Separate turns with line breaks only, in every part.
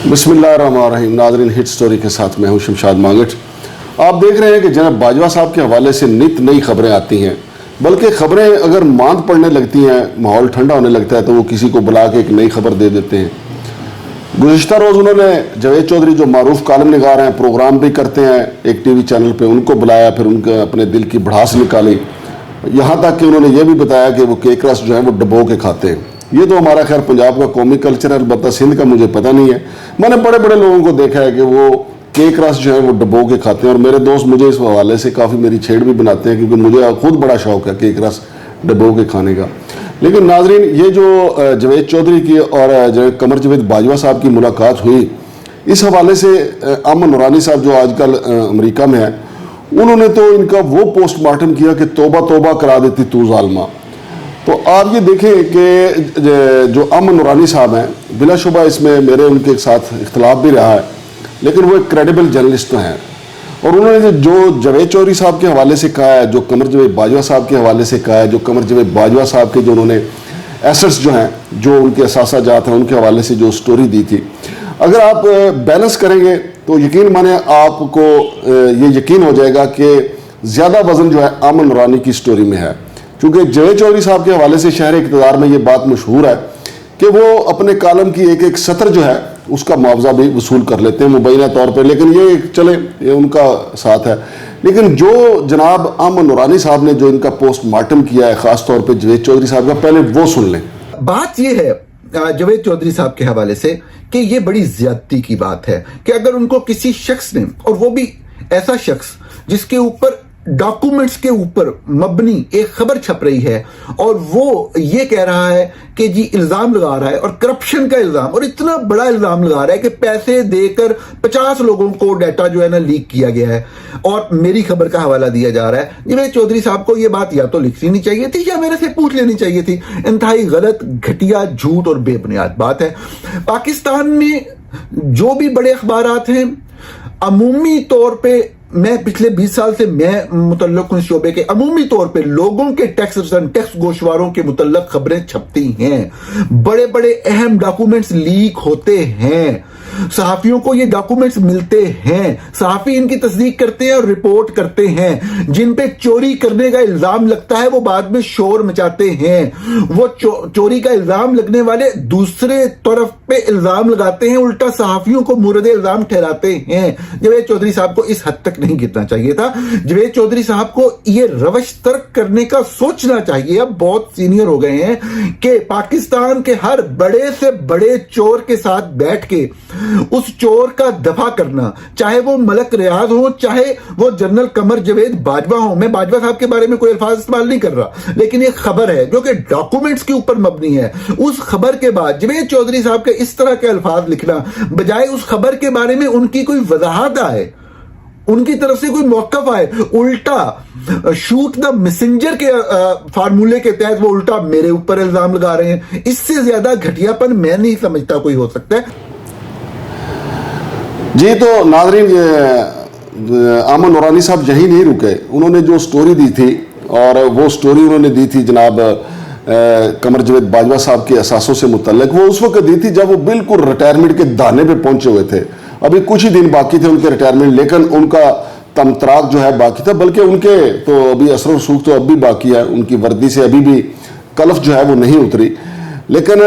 बिस्मिल्लाहिर्रहमानिर्रहीम। नाज़रीन, hit story के साथ मैं हूं शमशाद मांगट। आप देख रहे हैं कि जनाब बाजवा साहब के हवाले से नित नई खबरें आती हैं, बल्कि खबरें अगर मांद पड़ने लगती हैं, माहौल ठंडा होने लगता है तो वो किसी को बुला के एक नई खबर दे देते हैं। गुज़िश्ता रोज़ उन्होंने जावेद चौधरी जो मारूफ कालम निगार हैं, प्रोग्राम भी करते हैं एक टीवी चैनल पे, उनको बुलाया, फिर उनके अपने दिल की भड़ास निकाली, यहाँ तक कि उन्होंने ये भी बताया कि वो केक रस जो है वो डबो के खाते हैं। ये तो हमारा खैर पंजाब का कौमी कल्चर है, अलबत्ता सिंध का मुझे पता नहीं है। मैंने बड़े बड़े लोगों को देखा है कि वो केक रस जो है वो डबो के खाते हैं, और मेरे दोस्त मुझे इस हवाले से काफ़ी मेरी छेड़ भी बनाते हैं, क्योंकि मुझे खुद बड़ा शौक है केक रस डबो के खाने का। लेकिन नाजरीन, ये जो जावेद चौधरी की और जो कमर जावेद बाजवा साहब की मुलाकात हुई, इस हवाले से अमन नूरानी साहब जो आजकल अमेरिका में है, उन्होंने तो इनका वो पोस्टमार्टम किया कि तौबा तौबा करा देती तू जालिमा। तो आप ये देखें कि जो अमन नूरानी साहब हैं, बिलाशुबा इसमें मेरे उनके साथ इख्तलाफ भी रहा है, लेकिन वो एक क्रेडिबल जर्नलिस्ट हैं, और उन्होंने जो जावेद चौधरी साहब के हवाले से कहा है, जो कमर जावेद बाजवा साहब के हवाले से कहा है, जो कमर जावेद बाजवा साहब के जो उन्होंने एसेट्स जो हैं, जो उनके असासा जात हैं, उनके हवाले से जो स्टोरी दी थी, अगर आप बैलेंस करेंगे तो यकीन माने आपको ये यकीन हो जाएगा कि ज़्यादा वज़न जो है अमन नूरानी की स्टोरी में है। क्योंकि जावेद चौधरी साहब के हवाले से शहर इक़्तिदार में ये बात मशहूर है कि वो अपने कालम की एक एक सतर जो है उसका मुआवजा भी वसूल कर लेते हैं मुबैना तौर पर, लेकिन ये चले ये उनका साथ है। लेकिन जो जनाब अमन नूरानी साहब ने जो इनका पोस्टमार्टम किया है ख़ास तौर पर जावेद चौधरी साहब का, पहले वो सुन लें।
बात ये है जावेद चौधरी साहब के हवाले से कि ये बड़ी ज्यादती की बात है कि अगर उनको किसी शख्स ने, और वो भी ऐसा शख्स जिसके ऊपर डॉक्यूमेंट्स के ऊपर मबनी एक खबर छप रही है, और वो ये कह रहा है कि जी इल्जाम लगा रहा है, और करप्शन का इल्जाम, और इतना बड़ा इल्जाम लगा रहा है कि पैसे देकर 50 लोगों को डाटा जो है ना लीक किया गया है, और मेरी खबर का हवाला दिया जा रहा है। जावेद चौधरी साहब को ये बात या तो लिखनी नहीं चाहिए थी या मेरे से पूछ लेनी चाहिए थी। इंतहाई गलत, घटिया, झूठ और बेबुनियाद बात है। पाकिस्तान में जो भी बड़े अखबारात हैं, अमूमी तौर पे मैं पिछले 20 साल से मैं मुतल्लक हूं शोबे के, अमूमी तौर पे लोगों के टैक्स रिटर्न, टैक्स गोशवारों के मुतल्लक खबरें छपती हैं, बड़े बड़े अहम डॉक्यूमेंट्स लीक होते हैं, सहाफियों को ये डॉक्यूमेंट्स मिलते हैं, सहाफी इनकी तस्दीक करते हैं और रिपोर्ट करते हैं। जिन पे चोरी करने का इल्जाम लगता है वो बाद में शोर मचाते हैं। वो चोरी का इल्जाम लगने वाले दूसरे तरफ पे इल्जाम लगाते हैं, उल्टा सहाफियों को मुर्द इल्जाम ठहराते हैं। जावेद चौधरी साहब को इस हद तक नहीं गिरना चाहिए था। जावेद चौधरी साहब को ये रवश तर्क करने का सोचना चाहिए, अब बहुत सीनियर हो गए हैं, कि पाकिस्तान के हर बड़े से बड़े चोर के साथ बैठ के उस चोर का दफा करना, चाहे वो मलक रियाज हो, चाहे वो जनरल कमर जावेद बाजवा हो। मैं बाजवा साहब के बारे में कोई अल्फाज इस्तेमाल नहीं कर रहा, लेकिन ये खबर है जो कि डॉक्यूमेंट्स के ऊपर मबनी है। उस खबर के बाद जावेद चौधरी साहब के इस तरह के अल्फाज लिखना, बजाय उस खबर के बारे में उनकी कोई वजाहत आए, उनकी तरफ से कोई मौकफ आए, उल्टा शूट द मैसेंजर के फार्मूले के तहत वो उल्टा मेरे ऊपर इल्जाम लगा रहे हैं। इससे ज्यादा घटियापन मैं नहीं समझता कोई हो सकता है।
जी, तो नाज़रीन, अमन नूरानी साहब यहीं नहीं रुके, उन्होंने जो स्टोरी दी थी, और वो स्टोरी उन्होंने दी थी जनाब कमर जावेद बाजवा साहब के असासों से मुतल्लिक, वो उस वक्त दी थी जब वो बिल्कुल रिटायरमेंट के दाने पे पहुंचे हुए थे। अभी कुछ ही दिन बाकी थे उनके रिटायरमेंट, लेकिन उनका तमतराक जो है बाकी था, बल्कि उनके तो अभी असर सूख तो अब भी बाकी है, उनकी वर्दी से अभी भी कलफ जो है वो नहीं उतरी। लेकिन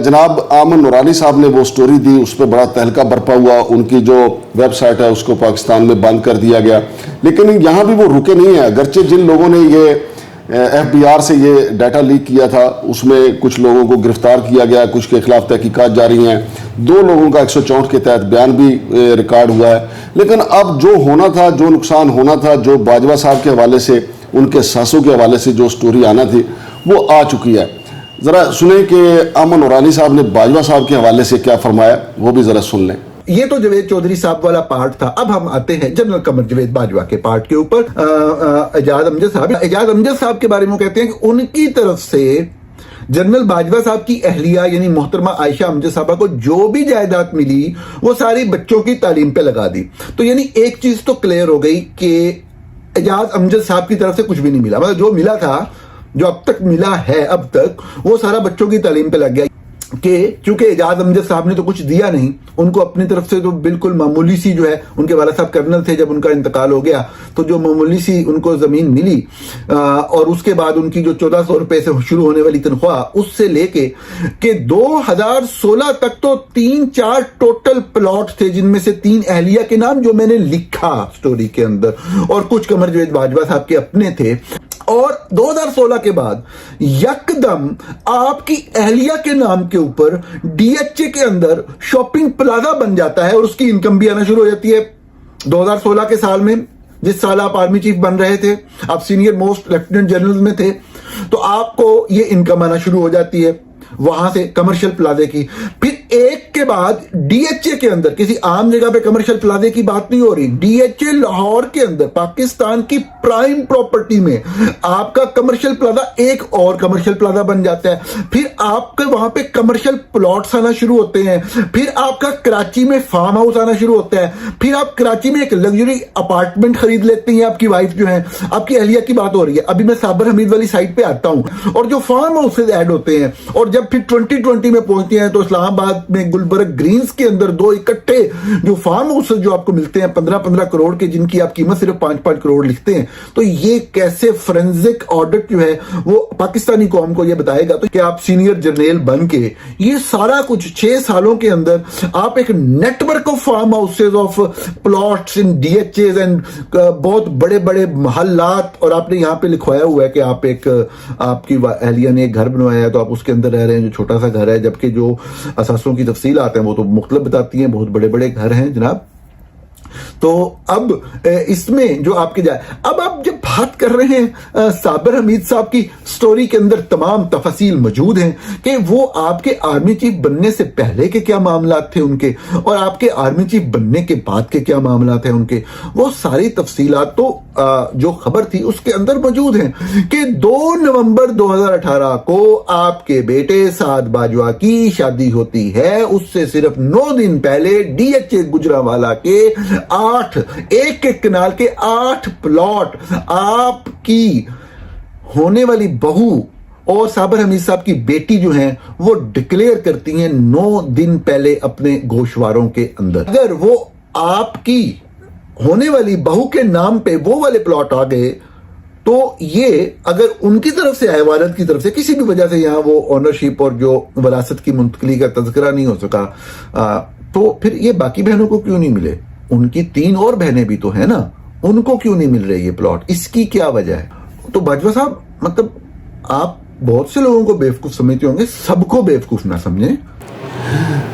जनाब अमन नूरानी साहब ने वो स्टोरी दी, उस पर बड़ा तहलका बरपा हुआ, उनकी जो वेबसाइट है उसको पाकिस्तान में बंद कर दिया गया। लेकिन यहाँ भी वो रुके नहीं है, अगरचे जिन लोगों ने ये FBI से ये डाटा लीक किया था उसमें कुछ लोगों को गिरफ्तार किया गया, कुछ के खिलाफ तहकीकात जारी हैं, 2 लोगों का 164 के तहत बयान भी रिकॉर्ड हुआ है। लेकिन अब जो होना था, जो नुकसान होना था, जो बाजवा साहब के हवाले से, उनके सासों के हवाले से जो स्टोरी आना थी वो आ चुकी है। ज़रा सुने कि अमन नूरानी साहब ने बाजवा साहब के हवाले से क्या फरमाया, वो भी ज़रा सुन लें।
ये तो जावेद चौधरी साहब वाला पार्ट था। अब हम आते हैं जनरल कमर जावेद बाजवा के पार्ट के ऊपर। एजाज अमजद साहब के बारे में कहते हैं कि उनकी तरफ से जनरल बाजवा साहब की अहलिया यानी मोहतरमा आयशा अमजद साहबा को जो भी जायदाद मिली वो सारी बच्चों की तालीम पे लगा दी। तो यानी एक चीज तो क्लियर हो गई कि एजाज अमजद साहब की तरफ से कुछ भी नहीं मिला, मतलब जो मिला था, जो अब तक मिला है अब तक, वो सारा बच्चों की तालीम पे लग गया। کہ چونکہ اعجاز امجد صاحب نے تو کچھ دیا نہیں، ان کو اپنی طرف سے تو بالکل معمولی سی جو ہے، ان کے والد صاحب کرنل تھے جب ان کا انتقال ہو گیا، تو جو معمولی سی ان کو زمین ملی، اور اس کے بعد ان کی جو 1400 روپے سے شروع ہونے والی تنخواہ، اس سے لے کے کہ 2016 تک تو 3-4 ٹوٹل پلاٹ تھے، جن میں سے 3 اہلیہ کے نام جو میں نے لکھا سٹوری کے اندر، اور کچھ قمر جاوید باجوہ صاحب کے اپنے تھے۔ اور 2016 کے بعد یکدم آپ کی اہلیہ کے نام کے اوپر ڈی ایچ اے کے اندر شاپنگ پلازا بن جاتا ہے، اور اس کی انکم بھی آنا شروع ہو جاتی ہے۔ 2016 کے سال میں، جس سال آپ آرمی چیف بن رہے تھے، آپ سینئر موسٹ لیفٹیننٹ جنرل میں تھے، تو آپ کو یہ انکم آنا شروع ہو جاتی ہے وہاں سے کمرشل پلازے کی۔ پھر ایک کے بعد ڈی ایچ اے کے اندر، کسی عام جگہ پہ کمرشل پلازے کی بات نہیں ہو رہی، ڈی ایچ اے لاہور کے اندر پاکستان کی پرائم پراپرٹی میں آپ کا کمرشل پلازا ایک اور کمرشل پلازا بن جاتا ہے۔ پھر آپ کے وہاں پہ کمرشل پلاٹس آنا شروع ہوتے ہیں، پھر آپ کا کراچی میں فارم ہاؤس آنا شروع ہوتا ہے، پھر آپ کراچی میں ایک لگژری اپارٹمنٹ خرید لیتے ہیں۔ آپ کی وائف جو ہے، آپ کی اہلیہ کی بات ہو رہی ہے، ابھی میں صابر حمید والی سائٹ پہ آتا ہوں، اور جو فارم ہاؤسز ایڈ ہوتے ہیں، اور جب پھر 2020 میں پہنچتے ہیں تو اسلام آباد میں گلبرگ گرینز کے اندر 2 اکٹھے جو فارم ہاؤسز جو آپ کو ملتے ہیں 15-15 کروڑ کے، جن کی آپ قیمت صرف 5-5 کروڑ لکھتے ہیں، تو یہ کیسے فورنزک آڈٹ جو ہے وہ پاکستانی قوم کو یہ بتائے گا تو کہ آپ سینئر جرنیل بن کے یہ سارا کچھ 6 سالوں کے اندر آپ ایک network of farm houses of plots in D H As and بہت بڑے بڑے محلات، اور آپ نے یہاں پہ لکھوایا ہوا ہے کہ آپ کی اہلیہ نے ایک گھر بنوایا ہے تو آپ اس کے اندر رہ رہے ہیں، جو چھوٹا سا گھر ہے، جبکہ جو اثاثوں کی تفصیلات ہیں وہ تو مختلف بتاتی ہیں، بہت بڑے بڑے گھر ہیں جناب۔ تو اب اس میں جو آپ کے جائے، اب آپ جب بات کر رہے ہیں صابر حمید صاحب کی سٹوری کے اندر تمام تفاصیل موجود ہیں کہ وہ آپ کے آرمی چیف بننے سے پہلے کے کیا معاملات تھے ان کے، اور آپ کے آرمی چیف بننے کے بعد کے کیا معاملات ہیں ان کے، وہ ساری تفصیلات تو جو خبر تھی اس کے اندر موجود ہیں کہ 2 نومبر 2018 کو آپ کے بیٹے سعد باجوہ کی شادی ہوتی ہے، اس سے صرف 9 دن پہلے ڈی ایچ اے گجرانوالہ کے 8 ایک کنال کے 8 پلاٹ آپ کی ہونے والی بہو اور صابر حمید صاحب کی بیٹی جو ہیں وہ ڈکلیئر کرتی ہیں 9 دن پہلے اپنے گوشواروں کے اندر۔ اگر وہ آپ کی ہونے والی بہو کے نام پہ وہ والے پلاٹ آ گئے تو یہ اگر ان کی طرف سے آئے، والد کی طرف سے کسی بھی وجہ سے یہاں وہ اونرشپ اور جو وراثت کی منتقلی کا تذکرہ نہیں ہو سکا، تو پھر یہ باقی بہنوں کو کیوں نہیں ملے؟ ان کی 3 اور بہنیں بھی تو ہیں نا، ان کو کیوں نہیں مل رہے یہ پلاٹ؟ اس کی کیا وجہ ہے؟ تو باجوہ صاحب، مطلب آپ بہت سے لوگوں کو بیوقوف سمجھتے ہوں گے، سب کو بیوقوف نہ سمجھیں۔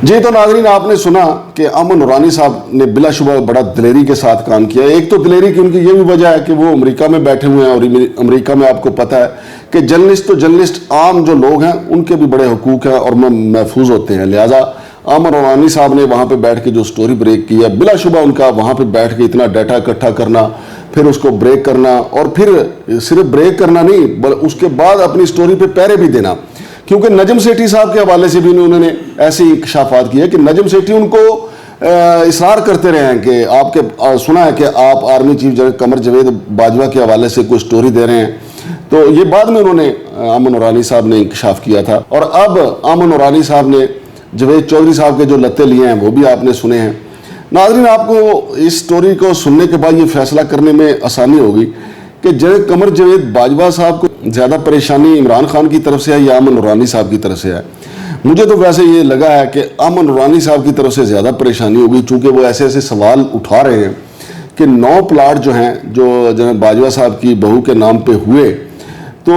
جی تو ناظرین، آپ نے سنا کہ امن نورانی صاحب نے بلا شبہ بڑا دلیری کے ساتھ کام کیا۔ ایک تو دلیری کی ان کی یہ بھی وجہ ہے کہ وہ امریکہ میں بیٹھے ہوئے ہیں، اور امریکہ میں آپ کو پتہ ہے کہ جرنلسٹ عام جو لوگ ہیں ان کے بھی بڑے حقوق ہیں اور محفوظ ہوتے ہیں، لہٰذا امن نورانی صاحب نے وہاں پہ بیٹھ کے جو سٹوری بریک کی ہے، بلا شبہ ان کا وہاں پہ بیٹھ کے اتنا ڈیٹا اکٹھا کرنا، پھر اس کو بریک کرنا، اور پھر صرف بریک کرنا نہیں بلکہ اس کے بعد اپنی سٹوری پہ پیرے بھی دینا، کیونکہ نجم سیٹھی صاحب کے حوالے سے بھی انہوں نے ایسی انکشافات کی ہے کہ نجم سیٹھی ان کو اصرار کرتے رہے ہیں کہ آپ کے سنا ہے کہ آپ army chief general Qamar Javed Bajwa کے حوالے سے کوئی سٹوری دے رہے ہیں، تو یہ بعد میں انہوں نے امن نورانی صاحب نے انکشاف کیا تھا، اور اب امن نورانی صاحب نے جاوید چودھری صاحب کے جو لتے لیے ہیں وہ بھی آپ نے سنے ہیں۔ ناظرین، آپ کو اس سٹوری کو سننے کے بعد یہ فیصلہ کرنے میں آسانی ہوگی کہ جنرل قمر جاوید باجوہ صاحب کو زیادہ پریشانی عمران خان کی طرف سے ہے یا امن نورانی صاحب کی طرف سے ہے؟ مجھے تو ویسے یہ لگا ہے کہ امن نورانی صاحب کی طرف سے زیادہ پریشانی ہوگی، چونکہ وہ ایسے ایسے سوال اٹھا رہے ہیں کہ 9 پلاٹ جو ہیں جو جنرل باجوہ صاحب کی بہو کے نام پہ ہوئے، تو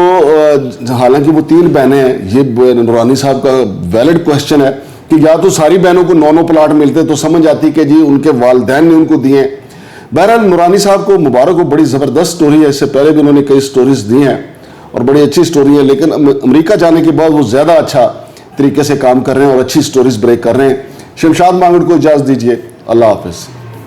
حالانکہ وہ 3 بہنیں ہیں، یہ نورانی صاحب کا ویلڈ کوشچن ہے کہ یا تو ساری بہنوں کو 9 پلاٹ ملتے تو سمجھ آتی کہ جی ان کے والدین نے ان کو دیے۔ بہرحال نورانی صاحب کو مبارک ہو، بڑی زبردست سٹوری ہے، اس سے پہلے بھی انہوں نے کئی سٹوریز دی ہیں اور بڑی اچھی سٹوری ہے، لیکن امریکہ جانے کے بعد وہ زیادہ اچھا طریقے سے کام کر رہے ہیں اور اچھی سٹوریز بریک کر رہے ہیں۔ شمشاد مانگڑ کو اجازت دیجیے، اللہ حافظ۔